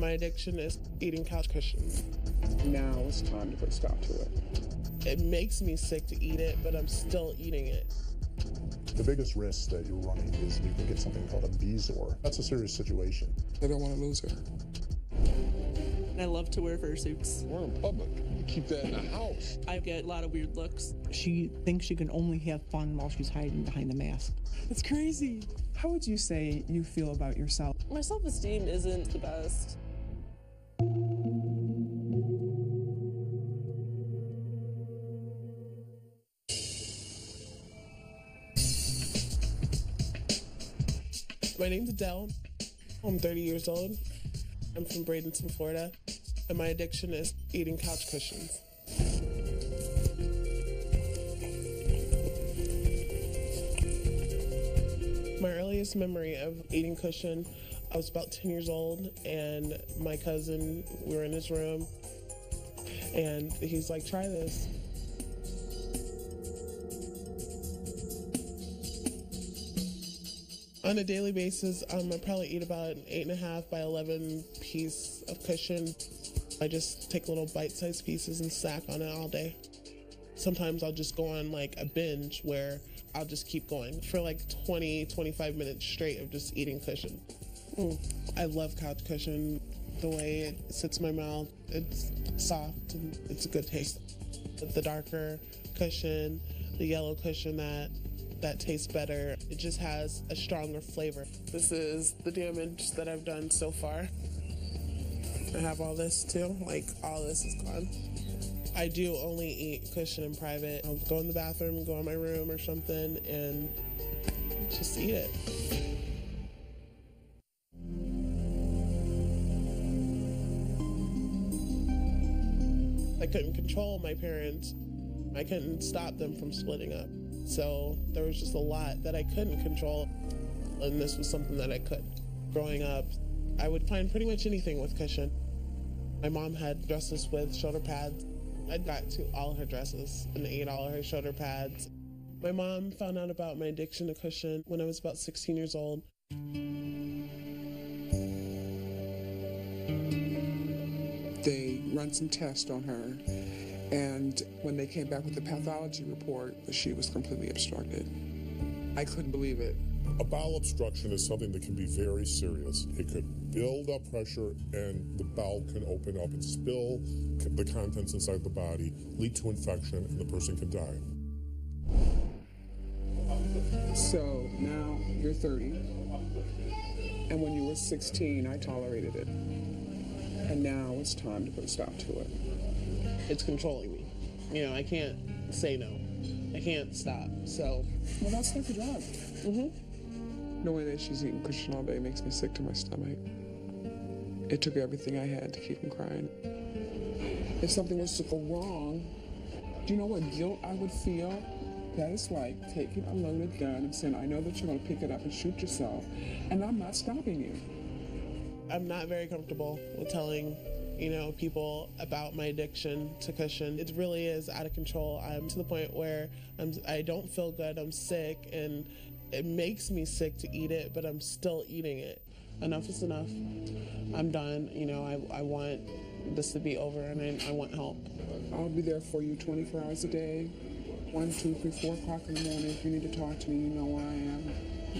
My addiction is eating couch cushions. Now it's time to put a stop to it. It makes me sick to eat it, but I'm still eating it. The biggest risk that you're running is you can get something called a B-zor. That's a serious situation. I don't want to lose her. I love to wear fursuits. We're in public. You keep that in the house. I get a lot of weird looks. She thinks she can only have fun while she's hiding behind the mask. It's crazy. How would you say you feel about yourself? My self-esteem isn't the best. My name's Adele. I'm 30 years old. I'm from Bradenton, Florida, and my addiction is eating couch cushions. My earliest memory of eating cushion, I was about 10 years old, and my cousin, we were in his room, and he's like, try this. On a daily basis, I probably eat about an 8.5 by 11 piece of cushion. I just take little bite-sized pieces and snack on it all day. Sometimes I'll just go on like a binge where I'll just keep going for like 20, 25 minutes straight of just eating cushion. I love couch cushion. The way it sits in my mouth, it's soft and it's a good taste. The darker cushion, the yellow cushion that tastes better. It just has a stronger flavor. This is the damage that I've done so far. I have all this too, like all this is gone. I do only eat cushion in private. I'll go in the bathroom, go in my room or something and just eat it. I couldn't control my parents. I couldn't stop them from splitting up. So there was just a lot that I couldn't control, and this was something that I could. Growing up, I would find pretty much anything with cushion. My mom had dresses with shoulder pads. I got to all her dresses and ate all her shoulder pads. My mom found out about my addiction to cushion when I was about 16 years old. They run some tests on her, and when they came back with the pathology report, she was completely obstructed. I couldn't believe it. A bowel obstruction is something that can be very serious. It could build up pressure and the bowel can open up and spill the contents inside the body, lead to infection, and the person can die. So now you're 30, and when you were 16, I tolerated it. And now it's time to put a stop to it. It's controlling me. You know, I can't say no. I can't stop, so. Well, that's like a drug. Knowing that she's eating cushion all day makes me sick to my stomach. It took everything I had to keep from crying. If something was to go wrong, do you know what guilt I would feel? That is like taking a loaded gun and saying, I know that you're going to pick it up and shoot yourself, and I'm not stopping you. I'm not very comfortable with telling, people about my addiction to cushion. It really is out of control. I'm to the point where I don't feel good, I'm sick, and it makes me sick to eat it, but I'm still eating it. Enough is enough. I'm done. I want this to be over, and I want help. I'll be there for you 24 hours a day, 1, 2, 3, 4 o'clock in the morning. If you need to talk to me, you know where I am.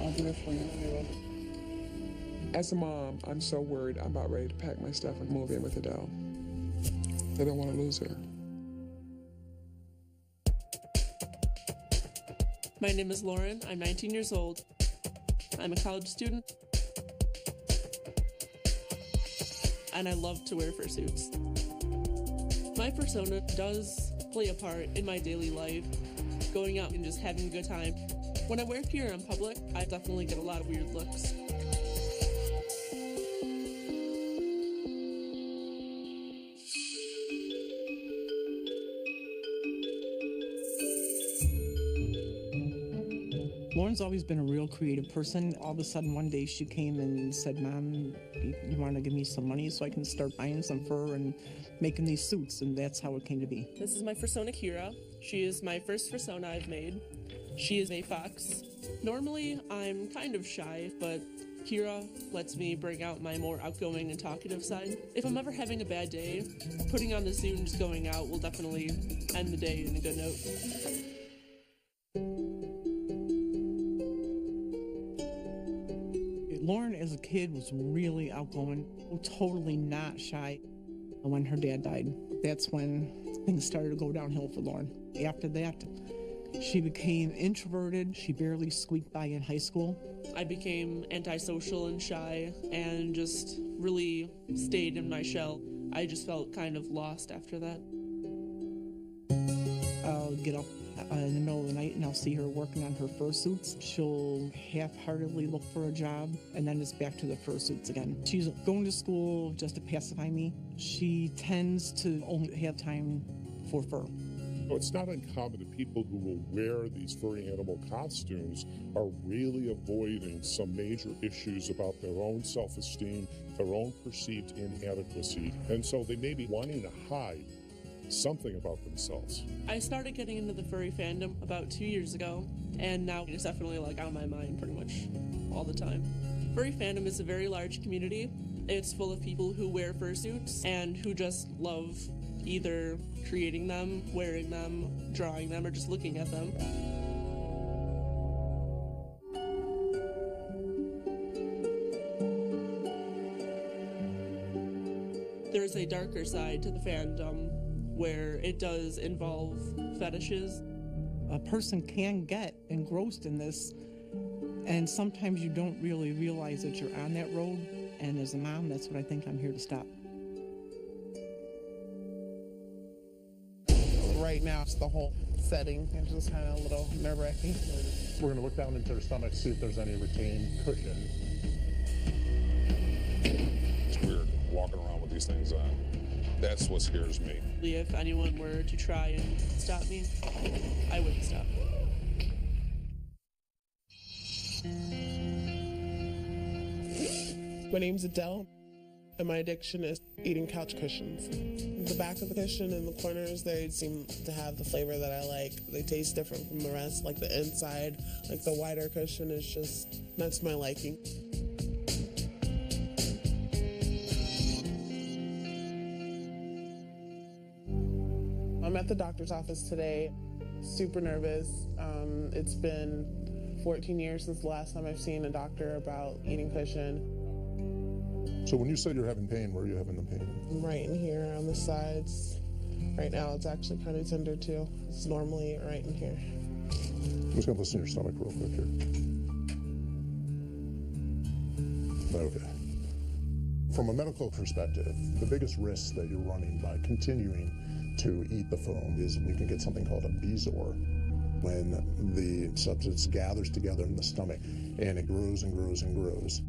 I'll be there for you. As a mom, I'm so worried. I'm about ready to pack my stuff and move in with Adele. I don't want to lose her. My name is Lauren. I'm 19 years old. I'm a college student. And I love to wear fursuits. My persona does play a part in my daily life, going out and just having a good time. When I wear gear in public, I definitely get a lot of weird looks. Lauren's always been a real creative person. All of a sudden, one day she came and said, Mom, you want to give me some money so I can start buying some fur and making these suits? And that's how it came to be. This is my fursona Kira. She is my first fursona I've made. She is a fox. Normally, I'm kind of shy, but Kira lets me bring out my more outgoing and talkative side. If I'm ever having a bad day, putting on the suit and just going out will definitely end the day in a good note. Lauren, as a kid, was really outgoing, totally not shy. When her dad died, that's when things started to go downhill for Lauren. After that, she became introverted. She barely squeaked by in high school. I became antisocial and shy and just really stayed in my shell. I just felt kind of lost after that. I'll get up in the middle of the night and I'll see her working on her fursuits. She'll half-heartedly look for a job and then it's back to the fursuits again. She's going to school just to pacify me. She tends to only have time for fur. It's not uncommon that people who will wear these furry animal costumes are really avoiding some major issues about their own self-esteem, their own perceived inadequacy, and so they may be wanting to hide something about themselves. I started getting into the furry fandom about 2 years ago, and now it's definitely on my mind pretty much all the time. Furry fandom is a very large community. It's full of people who wear fursuits and who just love either creating them, wearing them, drawing them, or just looking at them. There's a darker side to the fandom where it does involve fetishes. A person can get engrossed in this, and sometimes you don't really realize that you're on that road, and as a mom, that's what I think I'm here to stop. Right now, it's the whole setting. It's just kind of a little nerve-wracking. We're going to look down into her stomach, see if there's any retained cushion. It's weird walking around with these things on. That's what scares me. If anyone were to try and stop me, I wouldn't stop. My name's Adele, and my addiction is eating couch cushions. The back of the cushion and the corners, they seem to have the flavor that I like. They taste different from the rest, like the inside, like the wider cushion is just, that's my liking. I'm at the doctor's office today, super nervous. It's been 14 years since the last time I've seen a doctor about eating cushion. So when you said you're having pain, where are you having the pain? Right in here on the sides. Right now it's actually kind of tender too. It's normally right in here. I'm just going to listen to your stomach real quick here. Okay. From a medical perspective, the biggest risk that you're running by continuing to eat the foam is you can get something called a bezoar, when the substance gathers together in the stomach and it grows and grows and grows.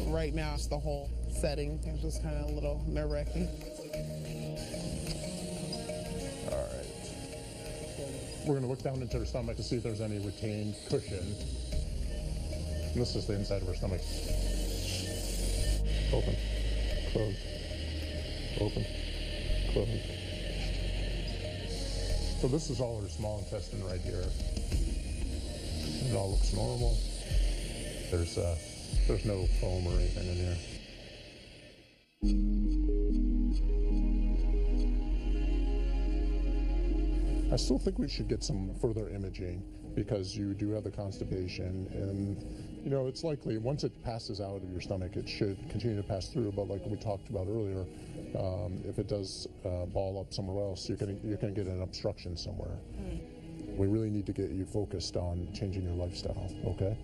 Right now it's the whole setting. It's just kind of a little nerve-wracking. All right. We're going to look down into her stomach to see if there's any retained cushion. And this is the inside of her stomach. Open, close, open, close. So this is all her small intestine right here. It all looks normal. There's no foam or anything in here. I still think we should get some further imaging because you do have the constipation, and you know it's likely once it passes out of your stomach it should continue to pass through, but like we talked about earlier, if it does ball up somewhere else, you're gonna get an obstruction somewhere. We really need to get you focused on changing your lifestyle, okay?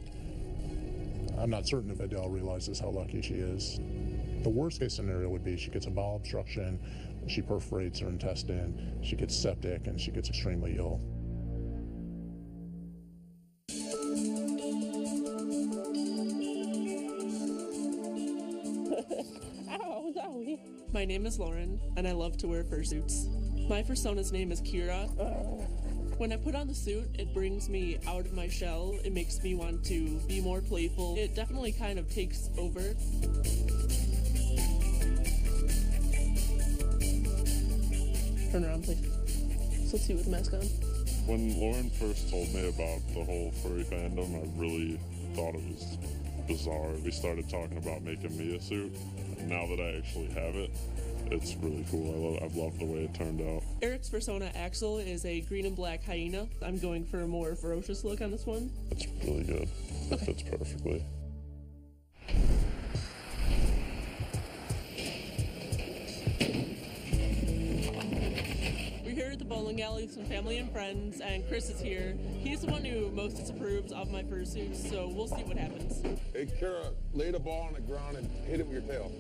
I'm not certain if Adele realizes how lucky she is. The worst case scenario would be she gets a bowel obstruction, she perforates her intestine, she gets septic, and she gets extremely ill. Ow, owie. My name is Lauren, and I love to wear fursuits. My persona's name is Kira. When I put on the suit, it brings me out of my shell. It makes me want to be more playful. It definitely kind of takes over. Turn around, please. So let's see with the mask on. When Lauren first told me about the whole furry fandom, I really thought it was bizarre. We started talking about making me a suit. And now that I actually have it, it's really cool. I've loved the way it turned out. Eric's persona, Axel, is a green and black hyena. I'm going for a more ferocious look on this one. It's really good. It fits perfectly. We're here at the bowling alley with some family and friends, and Chris is here. He's the one who most disapproves of my fursuits, so we'll see what happens. Hey, Kara, lay the ball on the ground and hit it with your tail.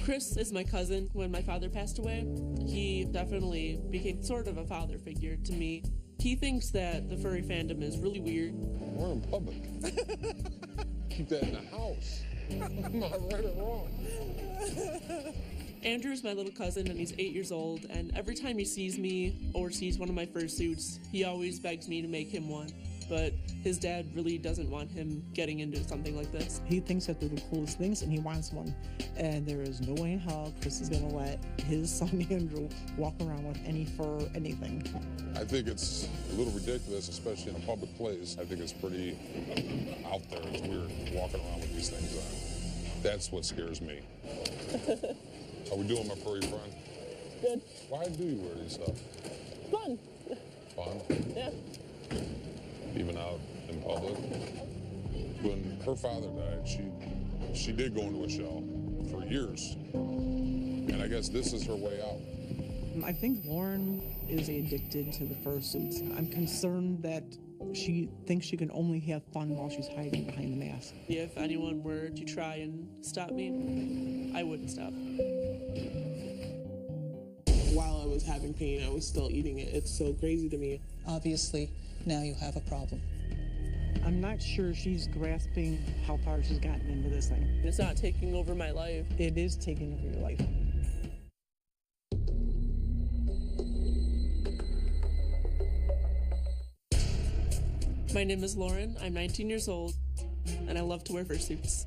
Chris is my cousin. When my father passed away, he definitely became sort of a father figure to me. He thinks that the furry fandom is really weird. We're in public. Keep that in the house. I'm not right or wrong. Andrew's my little cousin, and he's 8 years old, and every time he sees me or sees one of my fursuits, he always begs me to make him one. But his dad really doesn't want him getting into something like this. He thinks that they're the coolest things and he wants one. And there is no way in hell Chris is gonna let his son Andrew walk around with any fur, anything. I think it's a little ridiculous, especially in a public place. I think it's pretty out there. It's weird walking around with these things on. That's what scares me. How we doing, my furry friend? Good. Why do you wear these stuff? Fun. Fun? Yeah. Even out in public. When her father died, she did go into a shell for years. And I guess this is her way out. I think Lauren is addicted to the fursuits. I'm concerned that she thinks she can only have fun while she's hiding behind the mask. If anyone were to try and stop me, I wouldn't stop. While I was having pain, I was still eating it. It's so crazy to me. Obviously, now you have a problem. I'm not sure she's grasping how far she's gotten into this thing. It's not taking over my life. It is taking over your life. My name is Lauren, I'm 19 years old, and I love to wear fursuits.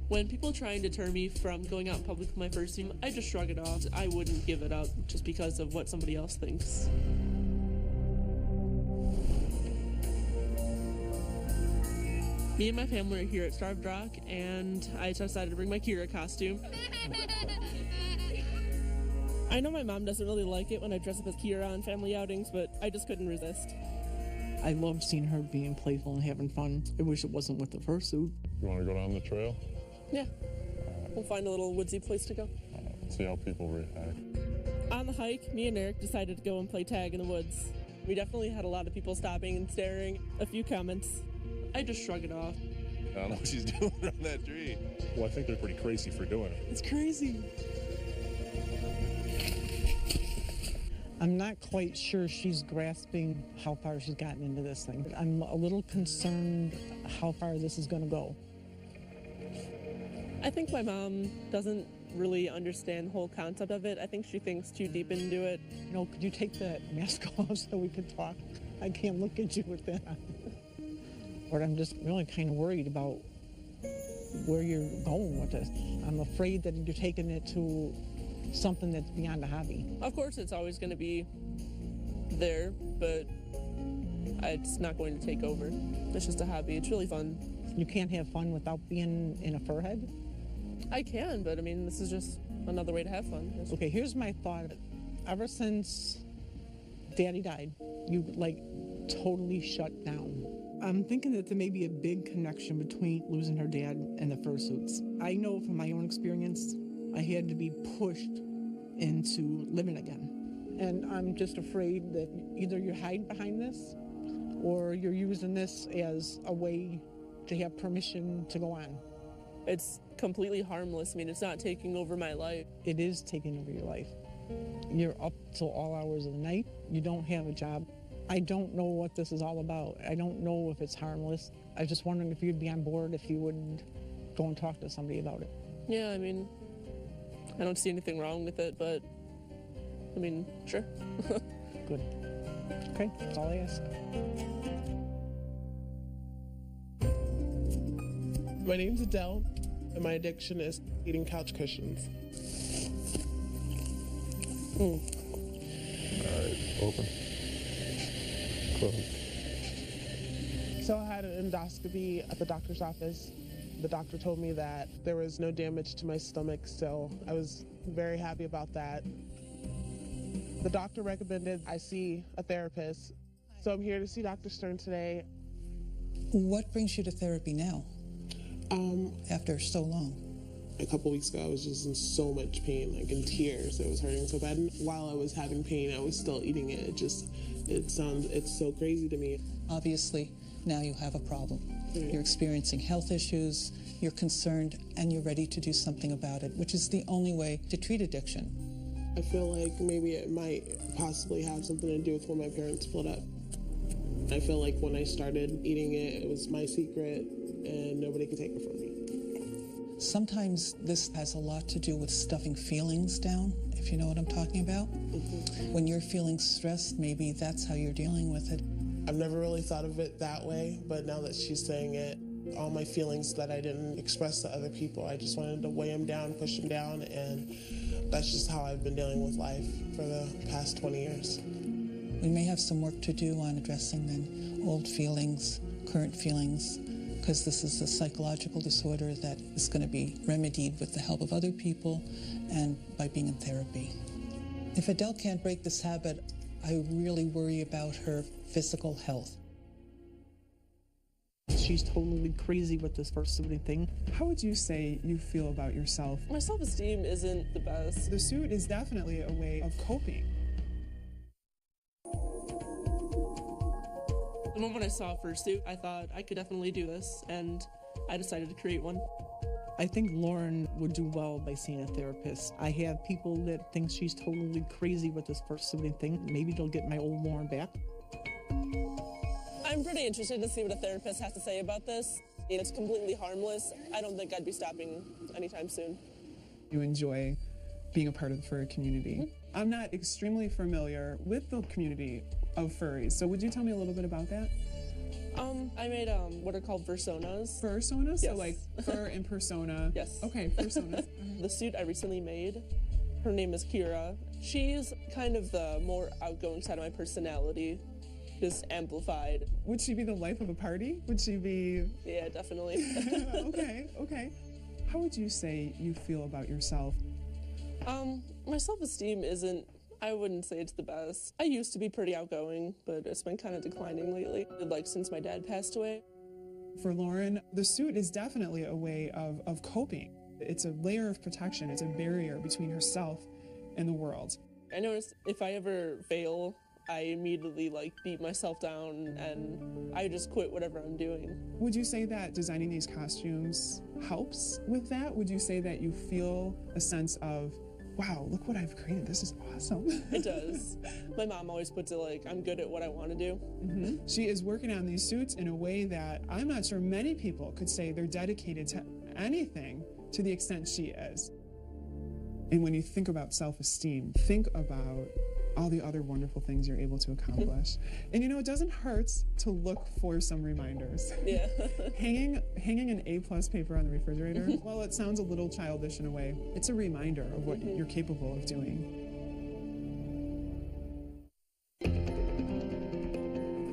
When people try and deter me from going out in public with my fursuit, I just shrug it off. I wouldn't give it up just because of what somebody else thinks. Me and my family are here at Starved Rock, and I decided to bring my Kira costume. I know my mom doesn't really like it when I dress up as Kira on family outings, but I just couldn't resist. I love seeing her being playful and having fun. I wish it wasn't with the fursuit. You want to go down the trail? Yeah. We'll find a little woodsy place to go. See how people react. On the hike, me and Eric decided to go and play tag in the woods. We definitely had a lot of people stopping and staring, a few comments. I just shrug it off. I don't know what she's doing on that tree. Well, I think they're pretty crazy for doing it. It's crazy. I'm not quite sure she's grasping how far she's gotten into this thing. I'm a little concerned how far this is going to go. I think my mom doesn't really understand the whole concept of it. I think she thinks too deep into it. You know, could you take that mask off so we could talk? I can't look at you with that on. But I'm just really kind of worried about where you're going with this. I'm afraid that you're taking it to something that's beyond a hobby. Of course, it's always going to be there, but it's not going to take over. It's just a hobby. It's really fun. You can't have fun without being in a fur head? I can, but I mean, this is just another way to have fun. Okay, here's my thought. Ever since Daddy died, you totally shut down. I'm thinking that there may be a big connection between losing her dad and the fursuits. I know from my own experience, I had to be pushed into living again. And I'm just afraid that either you're hiding behind this or you're using this as a way to have permission to go on. It's completely harmless. I mean, it's not taking over my life. It is taking over your life. You're up till all hours of the night. You don't have a job. I don't know what this is all about. I don't know if it's harmless. I was just wondering if you'd be on board, if you would go and talk to somebody about it. Yeah, I mean, I don't see anything wrong with it, but I mean, sure. Good. Okay, that's all I ask. My name's Adele, and my addiction is eating couch cushions. All right, open. Close. So I had an endoscopy at the doctor's office. The doctor told me that there was no damage to my stomach, so I was very happy about that. The doctor recommended I see a therapist, so I'm here to see Dr. Stern today. What brings you to therapy now, after so long? A couple weeks ago, I was just in so much pain, like in tears. It was hurting so bad. And while I was having pain, I was still eating it. It's so crazy to me. Obviously, now you have a problem. Right. You're experiencing health issues, you're concerned, and you're ready to do something about it, which is the only way to treat addiction. I feel like maybe it might possibly have something to do with when my parents split up. I feel like when I started eating it, it was my secret and nobody could take it from me. Sometimes this has a lot to do with stuffing feelings down, if you know what I'm talking about. Mm-hmm. When you're feeling stressed, maybe that's how you're dealing with it. I've never really thought of it that way, but now that she's saying it, all my feelings that I didn't express to other people, I just wanted to weigh them down, push them down, and that's just how I've been dealing with life for the past 20 years. We may have some work to do on addressing then old feelings, current feelings, because this is a psychological disorder that is going to be remedied with the help of other people and by being in therapy. If Adele can't break this habit, I really worry about her physical health. She's totally crazy with this fursuiting thing. How would you say you feel about yourself? My self-esteem isn't the best. The suit is definitely a way of coping. The moment I saw a fursuit, I thought I could definitely do this, and I decided to create one. I think Lauren would do well by seeing a therapist. I have people that think she's totally crazy with this fursuiting thing. Maybe they'll get my old Lauren back. I'm pretty interested to see what a therapist has to say about this. It's completely harmless. I don't think I'd be stopping anytime soon. You enjoy being a part of the furry community. Mm-hmm. I'm not extremely familiar with the community of furries, so would you tell me a little bit about that? I made what are called fursonas. Fursonas? Yes. So like fur and persona? Yes. Okay, fursonas. The suit I recently made, her name is Kira. She's kind of the more outgoing side of my personality, just amplified. Would she be the life of a party? Would she be... Yeah, definitely. Okay. How would you say you feel about yourself? My self-esteem isn't, I wouldn't say it's the best. I used to be pretty outgoing, but it's been kind of declining lately, like since my dad passed away. For Lauren, the suit is definitely a way of coping. It's a layer of protection. It's a barrier between herself and the world. I noticed if I ever fail, I immediately beat myself down and I just quit whatever I'm doing. Would you say that designing these costumes helps with that? Would you say that you feel a sense of, wow, look what I've created, this is awesome? It does. My mom always puts it I'm good at what I want to do. Mm-hmm. She is working on these suits in a way that I'm not sure many people could say they're dedicated to anything to the extent she is. And when you think about self-esteem, think about all the other wonderful things you're able to accomplish. And it doesn't hurt to look for some reminders. Yeah. Hanging an A+ paper on the refrigerator, well, it sounds a little childish in a way. It's a reminder of what you're capable of doing.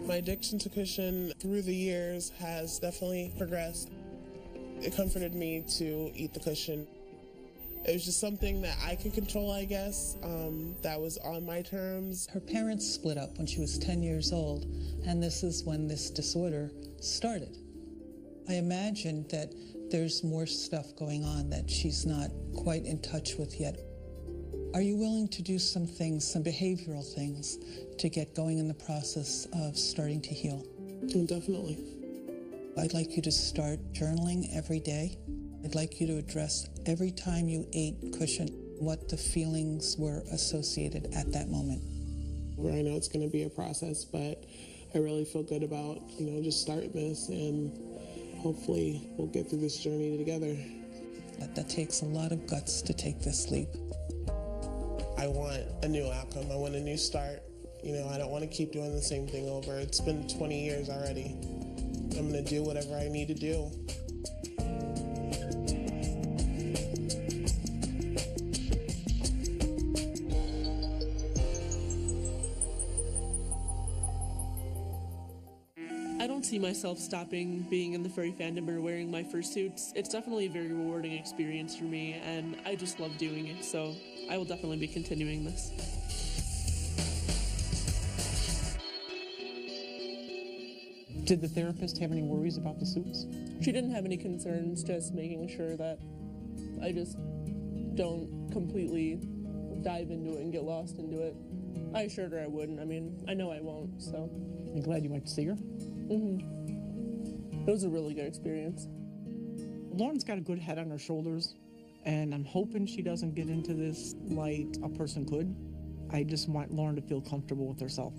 My addiction to cushion through the years has definitely progressed. It comforted me to eat the cushion. It was just something that I can control, I guess, that was on my terms. Her parents split up when she was 10 years old, and this is when this disorder started. I imagine that there's more stuff going on that she's not quite in touch with yet. Are you willing to do some things, some behavioral things, to get going in the process of starting to heal? Definitely. I'd like you to start journaling every day. I'd like you to address every time you ate cushion, what the feelings were associated at that moment. I know it's going to be a process, but I really feel good about, just starting this, and hopefully we'll get through this journey together. That takes a lot of guts to take this leap. I want a new outcome. I want a new start. I don't want to keep doing the same thing over. It's been 20 years already. I'm going to do whatever I need to do. see myself stopping being in the furry fandom or wearing my fursuits. It's definitely a very rewarding experience for me, and I just love doing it, so I will definitely be continuing this. Did the therapist have any worries about the suits? She didn't have any concerns, just making sure that I just don't completely dive into it and get lost into it. I assured her I wouldn't. I mean, I know I won't, so. I'm glad you went to see her. Mm-hmm. It was a really good experience. Lauren's got a good head on her shoulders, and I'm hoping she doesn't get into this like a person could. I just want Lauren to feel comfortable with herself.